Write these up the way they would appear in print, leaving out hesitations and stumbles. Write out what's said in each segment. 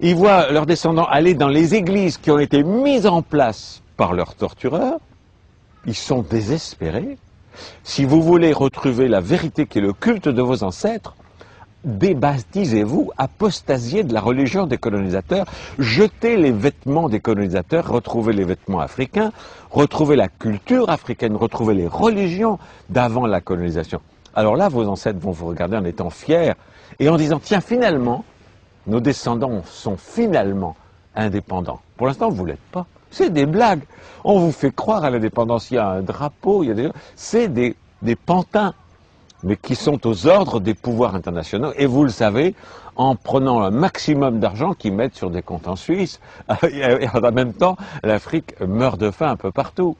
Ils voient leurs descendants aller dans les églises qui ont été mises en place par leurs tortureurs. Ils sont désespérés. Si vous voulez retrouver la vérité qui est le culte de vos ancêtres, débaptisez-vous, apostasiez de la religion des colonisateurs, jetez les vêtements des colonisateurs, retrouvez les vêtements africains, retrouvez la culture africaine, retrouvez les religions d'avant la colonisation. Alors là, vos ancêtres vont vous regarder en étant fiers et en disant, tiens, finalement, nos descendants sont finalement indépendants. Pour l'instant, vous ne l'êtes pas. C'est des blagues. On vous fait croire à l'indépendance. Il y a un drapeau, il y a des... C'est des pantins, mais qui sont aux ordres des pouvoirs internationaux. Et vous le savez, en prenant un maximum d'argent qu'ils mettent sur des comptes en Suisse. Et en même temps, l'Afrique meurt de faim un peu partout.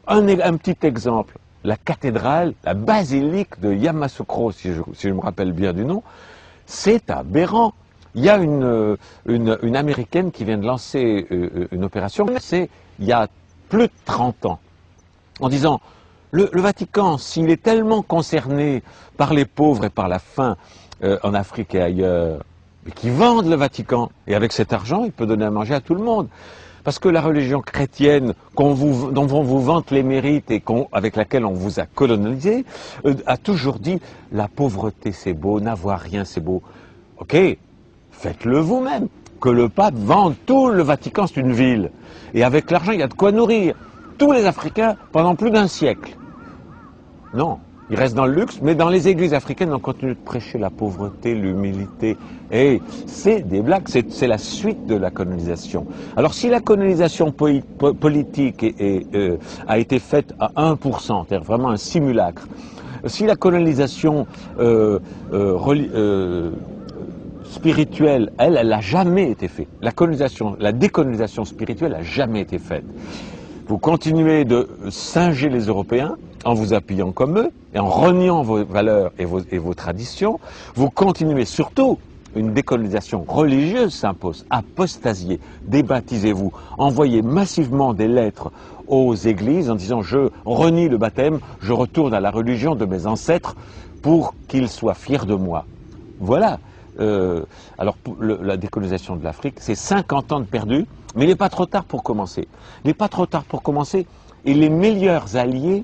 Un petit exemple. La cathédrale, la basilique de Yamoussoukro, si je me rappelle bien du nom, c'est aberrant. Il y a une Américaine qui vient de lancer une opération, c'est il y a plus de 30 ans, en disant, le Vatican, s'il est tellement concerné par les pauvres et par la faim en Afrique et ailleurs, mais qu'ils vendent le Vatican, et avec cet argent, il peut donner à manger à tout le monde. Parce que la religion chrétienne dont on vous vante les mérites et avec laquelle on vous a colonisé, a toujours dit, la pauvreté c'est beau, n'avoir rien c'est beau. Ok, faites-le vous-même. Que le pape vende tout le Vatican, c'est une ville. Et avec l'argent, il y a de quoi nourrir tous les Africains pendant plus d'un siècle. Non, ils restent dans le luxe, mais dans les églises africaines, on continue de prêcher la pauvreté, l'humilité. Et c'est des blagues, c'est la suite de la colonisation. Alors si la colonisation politique a été faite à 1%, c'est-à-dire vraiment un simulacre, si la colonisation spirituelle, elle n'a jamais été faite. La décolonisation spirituelle n'a jamais été faite. Vous continuez de singer les Européens en vous appuyant comme eux et en reniant vos valeurs et vos traditions. Vous continuez surtout, une décolonisation religieuse s'impose. Apostasiez, débaptisez-vous, envoyez massivement des lettres aux églises en disant je renie le baptême, je retourne à la religion de mes ancêtres pour qu'ils soient fiers de moi. Voilà. Alors la décolonisation de l'Afrique, c'est 50 ans de perdu, mais il n'est pas trop tard pour commencer. Il n'est pas trop tard pour commencer, et les meilleurs alliés,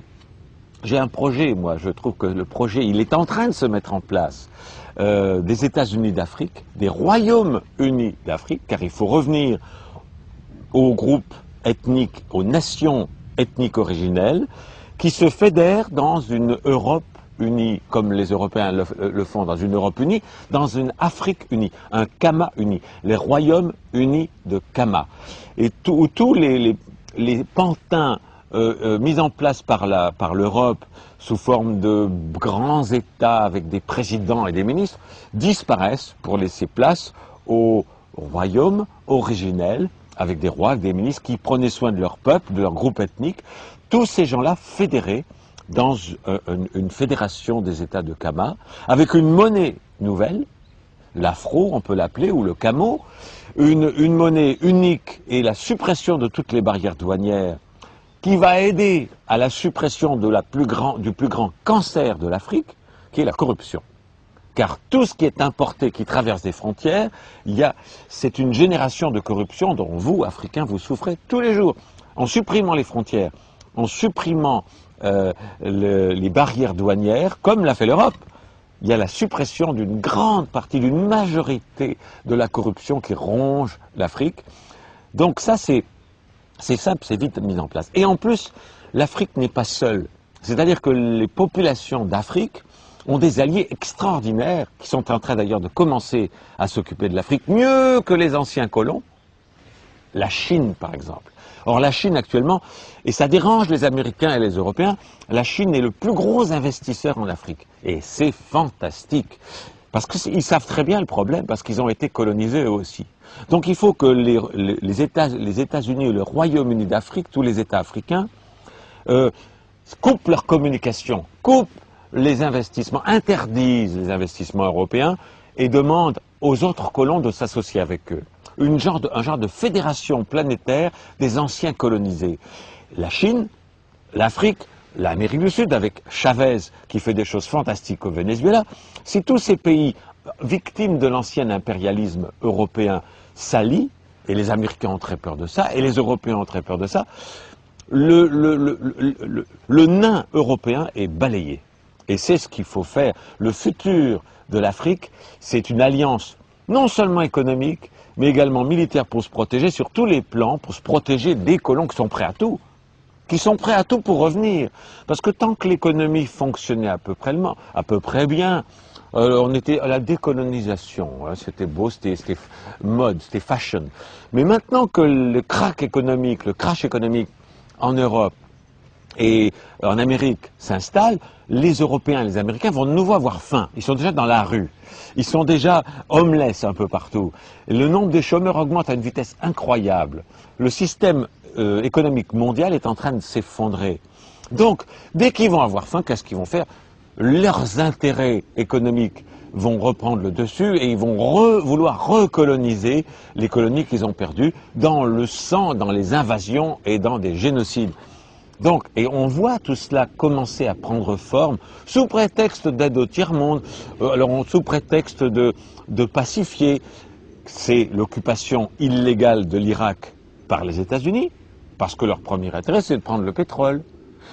j'ai un projet, moi, je trouve que le projet, il est en train de se mettre en place, des États-Unis d'Afrique, des Royaumes unis d'Afrique, car il faut revenir aux groupes ethniques, aux nations ethniques originelles, qui se fédèrent dans une Europe unis, comme les Européens le font, dans une Europe unie, dans une Afrique unie, un Kama uni, les royaumes unis de Kama. Et tous les pantins mis en place par l'Europe sous forme de grands États avec des présidents et des ministres disparaissent pour laisser place aux royaumes originels avec des rois, avec des ministres qui prenaient soin de leur peuple, de leur groupe ethnique, tous ces gens-là fédérés dans une fédération des États de Kama, avec une monnaie nouvelle, l'afro, on peut l'appeler, ou le camo, une monnaie unique et la suppression de toutes les barrières douanières, qui va aider à la suppression du plus grand cancer de l'Afrique, qui est la corruption. Car tout ce qui est importé, qui traverse des frontières, c'est une génération de corruption dont vous, Africains, vous souffrez tous les jours. En supprimant les frontières, en supprimant les barrières douanières, comme l'a fait l'Europe, il y a la suppression d'une grande partie, d'une majorité de la corruption qui ronge l'Afrique. Donc ça, c'est simple, c'est vite mis en place. Et en plus, l'Afrique n'est pas seule. C'est-à-dire que les populations d'Afrique ont des alliés extraordinaires, qui sont en train d'ailleurs de commencer à s'occuper de l'Afrique, mieux que les anciens colons. La Chine, par exemple. Or, la Chine, actuellement, et ça dérange les Américains et les Européens, la Chine est le plus gros investisseur en Afrique. Et c'est fantastique. Parce qu'ils savent très bien le problème, parce qu'ils ont été colonisés eux aussi. Donc il faut que les États-Unis et le Royaume-Uni d'Afrique, tous les États africains, coupent leur communication, coupent les investissements, interdisent les investissements européens et demandent aux autres colons de s'associer avec eux. Un genre de fédération planétaire des anciens colonisés. La Chine, l'Afrique, l'Amérique du Sud, avec Chavez qui fait des choses fantastiques au Venezuela, si tous ces pays victime de l'ancien impérialisme européen, s'allie, et les Américains ont très peur de ça, et les Européens ont très peur de ça, le nain européen est balayé. Et c'est ce qu'il faut faire. Le futur de l'Afrique, c'est une alliance non seulement économique, mais également militaire pour se protéger sur tous les plans, pour se protéger des colons qui sont prêts à tout. Qui sont prêts à tout pour revenir. Parce que tant que l'économie fonctionnait à peu près bien, on était à la décolonisation, hein, c'était beau, c'était mode, c'était fashion. Mais maintenant que le crash économique en Europe et en Amérique s'installe, les Européens et les Américains vont de nouveau avoir faim. Ils sont déjà dans la rue. Ils sont déjà homeless un peu partout. Le nombre de chômeurs augmente à une vitesse incroyable. Le système économique mondial est en train de s'effondrer. Donc, dès qu'ils vont avoir faim, qu'est-ce qu'ils vont faire? Leurs intérêts économiques vont reprendre le dessus et ils vont vouloir recoloniser les colonies qu'ils ont perdues dans le sang, dans les invasions et dans des génocides. Donc, et on voit tout cela commencer à prendre forme sous prétexte d'aide au tiers-monde, sous prétexte de pacifier. C'est l'occupation illégale de l'Irak par les États-Unis, parce que leur premier intérêt, c'est de prendre le pétrole.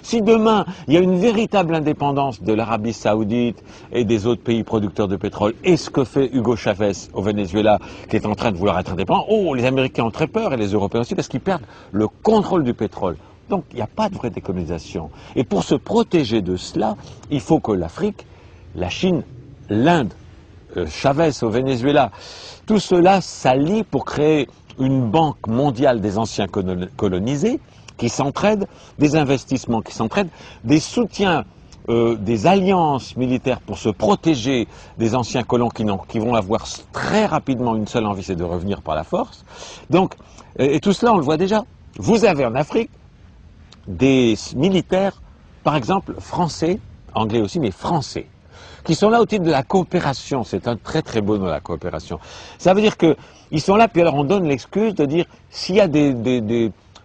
Si demain, il y a une véritable indépendance de l'Arabie Saoudite et des autres pays producteurs de pétrole, et ce que fait Hugo Chavez au Venezuela, qui est en train de vouloir être indépendant, les Américains ont très peur, et les Européens aussi, parce qu'ils perdent le contrôle du pétrole. Donc, il n'y a pas de vraie décolonisation. Et pour se protéger de cela, il faut que l'Afrique, la Chine, l'Inde, Chavez au Venezuela, tout cela s'allie pour créer une banque mondiale des anciens colonisés, qui s'entraident, des investissements qui s'entraident, des soutiens, des alliances militaires pour se protéger des anciens colons qui vont avoir très rapidement une seule envie, c'est de revenir par la force. Donc, et tout cela, on le voit déjà. Vous avez en Afrique des militaires, par exemple français, anglais aussi, mais français, qui sont là au titre de la coopération. C'est un très très beau nom, la coopération. Ça veut dire qu'ils sont là, puis alors on donne l'excuse de dire s'il y a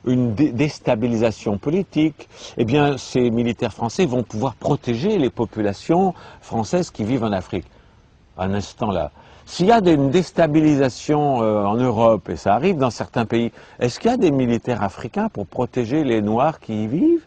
une déstabilisation politique, eh bien ces militaires français vont pouvoir protéger les populations françaises qui vivent en Afrique. Un instant là. S'il y a une déstabilisation en Europe, et ça arrive dans certains pays, est-ce qu'il y a des militaires africains pour protéger les Noirs qui y vivent?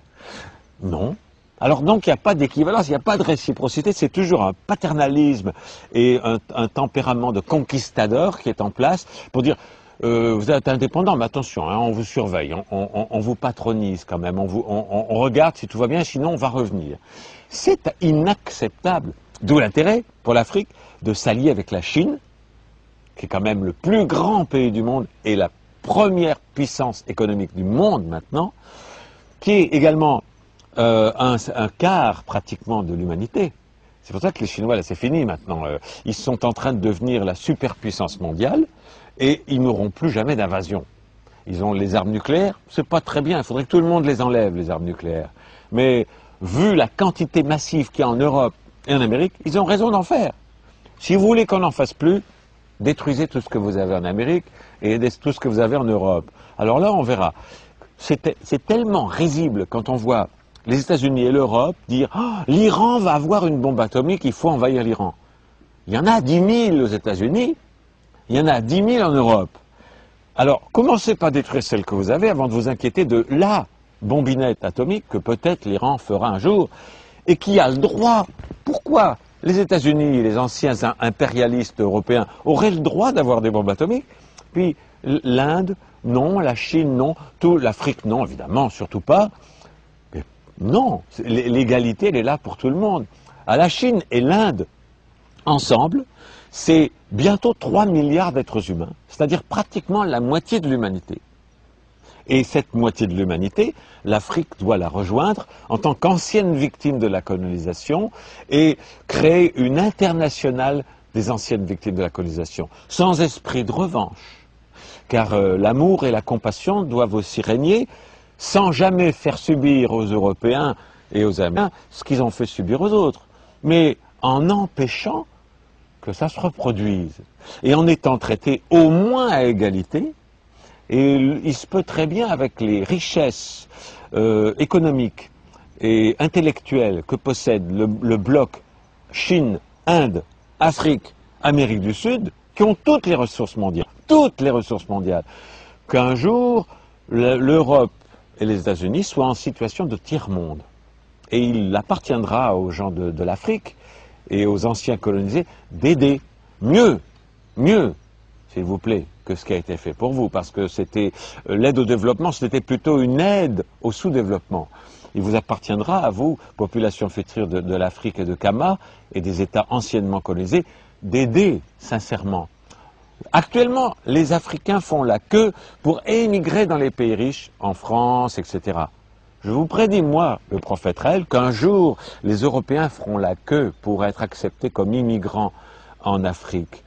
Non. Alors donc il n'y a pas d'équivalence, il n'y a pas de réciprocité, c'est toujours un paternalisme et un tempérament de conquistador qui est en place pour dire vous êtes indépendant, mais attention, hein, on vous surveille, on vous patronise quand même, on regarde si tout va bien, sinon on va revenir. C'est inacceptable. D'où l'intérêt pour l'Afrique de s'allier avec la Chine, qui est quand même le plus grand pays du monde et la première puissance économique du monde maintenant, qui est également un quart pratiquement de l'humanité. C'est pour ça que les Chinois, là c'est fini maintenant, ils sont en train de devenir la superpuissance mondiale et ils n'auront plus jamais d'invasion. Ils ont les armes nucléaires, c'est pas très bien, il faudrait que tout le monde les enlève, les armes nucléaires. Mais vu la quantité massive qu'il y a en Europe et en Amérique, ils ont raison d'en faire. Si vous voulez qu'on n'en fasse plus, détruisez tout ce que vous avez en Amérique et tout ce que vous avez en Europe. Alors là, on verra. C'est tellement risible quand on voit les États-Unis et l'Europe dire oh, « l'Iran va avoir une bombe atomique, il faut envahir l'Iran ». Il y en a 10 000 aux États-Unis, il y en a 10 000 en Europe. Alors, commencez par détruire celle que vous avez avant de vous inquiéter de la bombinette atomique que peut-être l'Iran fera un jour et qui a le droit. Pourquoi les États-Unis et les anciens impérialistes européens auraient le droit d'avoir des bombes atomiques? Puis l'Inde, non, la Chine, non, l'Afrique, non, évidemment, surtout pas. Mais non, l'égalité, elle est là pour tout le monde. À la Chine et l'Inde, ensemble, c'est bientôt 3 milliards d'êtres humains, c'est-à-dire pratiquement la moitié de l'humanité. Et cette moitié de l'humanité, l'Afrique doit la rejoindre en tant qu'ancienne victime de la colonisation et créer une internationale des anciennes victimes de la colonisation, sans esprit de revanche. Car l'amour et la compassion doivent aussi régner, sans jamais faire subir aux Européens et aux Américains ce qu'ils ont fait subir aux autres, mais en empêchant que ça se reproduise, et en étant traités au moins à égalité. Et il se peut très bien, avec les richesses économiques et intellectuelles que possède le bloc Chine, Inde, Afrique, Amérique du Sud, qui ont toutes les ressources mondiales, qu'un jour, l'Europe et les États-Unis soient en situation de tiers-monde. Et il appartiendra aux gens de l'Afrique et aux anciens colonisés d'aider mieux, s'il vous plaît, que ce qui a été fait pour vous, parce que c'était l'aide au développement, c'était plutôt une aide au sous-développement. Il vous appartiendra, à vous, population future de l'Afrique et de Kama, et des États anciennement colonisés, d'aider sincèrement. Actuellement, les Africains font la queue pour émigrer dans les pays riches, en France, etc. Je vous prédis, moi, le prophète Raël, qu'un jour, les Européens feront la queue pour être acceptés comme immigrants en Afrique.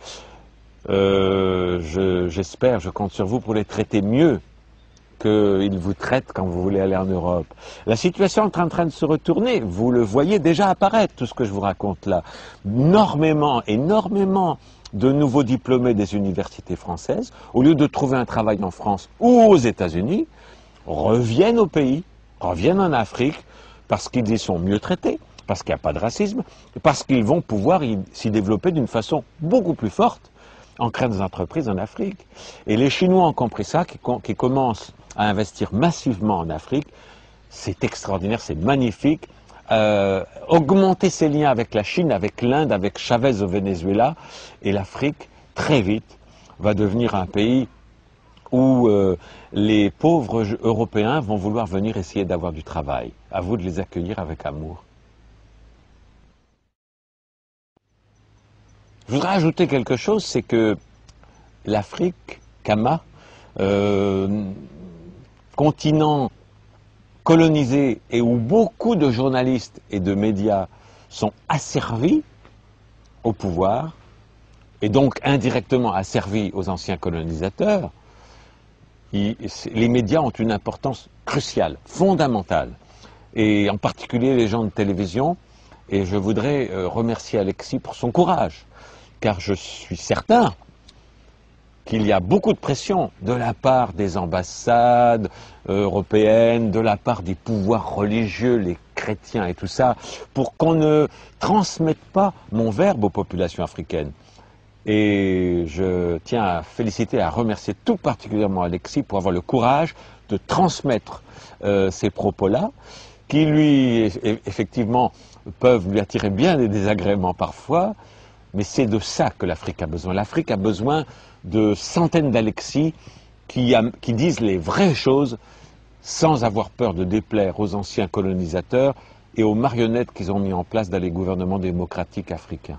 J'espère, je compte sur vous pour les traiter mieux qu'ils vous traitent quand vous voulez aller en Europe. La situation est en train de se retourner, vous le voyez déjà apparaître, tout ce que je vous raconte là. Énormément de nouveaux diplômés des universités françaises, au lieu de trouver un travail en France ou aux États-Unis, reviennent au pays, reviennent en Afrique, parce qu'ils y sont mieux traités, parce qu'il n'y a pas de racisme, parce qu'ils vont pouvoir s'y développer d'une façon beaucoup plus forte, en créant des entreprises en Afrique. Et les Chinois ont compris ça, qui commencent à investir massivement en Afrique. C'est extraordinaire, c'est magnifique. Augmenter ses liens avec la Chine, avec l'Inde, avec Chavez au Venezuela, et l'Afrique, très vite, va devenir un pays où les pauvres Européens vont vouloir venir essayer d'avoir du travail. À vous de les accueillir avec amour. Je voudrais ajouter quelque chose, c'est que l'Afrique, Kama, continent colonisé et où beaucoup de journalistes et de médias sont asservis au pouvoir, et donc indirectement asservis aux anciens colonisateurs, les médias ont une importance cruciale, fondamentale, et en particulier les gens de télévision, et je voudrais remercier Alexis pour son courage, car je suis certain qu'il y a beaucoup de pression de la part des ambassades européennes, de la part des pouvoirs religieux, les chrétiens et tout ça, pour qu'on ne transmette pas mon verbe aux populations africaines. Et je tiens à féliciter, à remercier tout particulièrement Alexis pour avoir le courage de transmettre ces propos-là, qui lui, effectivement, peuvent lui attirer bien des désagréments parfois, mais c'est de ça que l'Afrique a besoin. L'Afrique a besoin de centaines d'Alexis qui disent les vraies choses sans avoir peur de déplaire aux anciens colonisateurs et aux marionnettes qu'ils ont mis en place dans les gouvernements démocratiques africains.